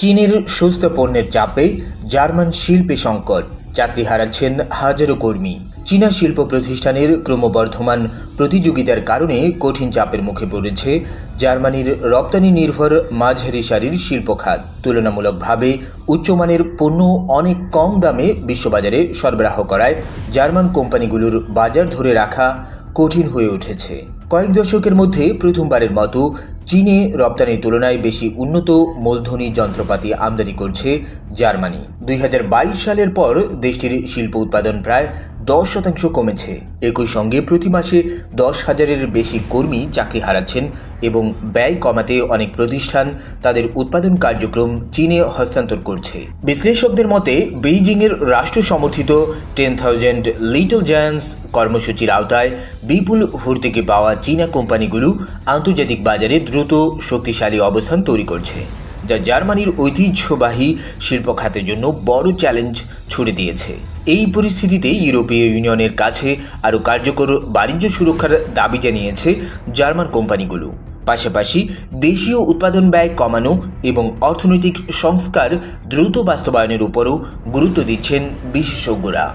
চীনের সস্তা পণ্যের চাপে জার্মান শিল্পে সংকট, চাকরি হারাচ্ছেন হাজারো কর্মী। চীনা শিল্প প্রতিষ্ঠানের ক্রমবর্ধমান প্রতিযোগিতার কারণে কঠিন চাপের মুখে পড়েছে জার্মানির রপ্তানি নির্ভর মাঝারি সারির শিল্প খাত। তুলনামূলকভাবে উচ্চমানের পণ্য অনেক কম দামে বিশ্ববাজারে সরবরাহ করায় জার্মান কোম্পানিগুলোর বাজার ধরে রাখা কঠিন হয়ে উঠেছে। কয়েক দশকের মধ্যে প্রথমবারের মতো চীনে রপ্তানির তুলনায় বেশি উন্নত মূলধনী যন্ত্রপাতি আমদানি করছে জার্মানি। 2022 সালের পর দেশটির শিল্প উৎপাদন প্রায় 10% কমেছে। একই সঙ্গে প্রতি মাসে 10,000-এর বেশি কর্মী চাকরি হারাচ্ছেন এবং ব্যয় কমাতে অনেক প্রতিষ্ঠান তাদের উৎপাদন কার্যক্রম চীনে হস্তান্তর করছে। বিশ্লেষকদের মতে বেইজিংয়ের রাষ্ট্র সমর্থিত 10,000 লিটল জায়ান্টস কর্মসূচির আওতায় বিপুল ভর্তুকি পাওয়া চীনা কোম্পানিগুলো আন্তর্জাতিক বাজারে দ্রুত শক্তিশালী অবস্থান তৈরি করছে, যা জার্মানির ঐতিহ্যবাহী শিল্প খাতের জন্য বড় চ্যালেঞ্জ ছুড়ে দিয়েছে। এই পরিস্থিতিতে ইউরোপীয় ইউনিয়নের কাছে আরও কার্যকর বাণিজ্য সুরক্ষার দাবি জানিয়েছে জার্মান কোম্পানিগুলো। পাশাপাশি দেশীয় উৎপাদন ব্যয় কমানো এবং অর্থনৈতিক সংস্কার দ্রুত বাস্তবায়নের উপরও গুরুত্ব দিচ্ছেন বিশেষজ্ঞরা।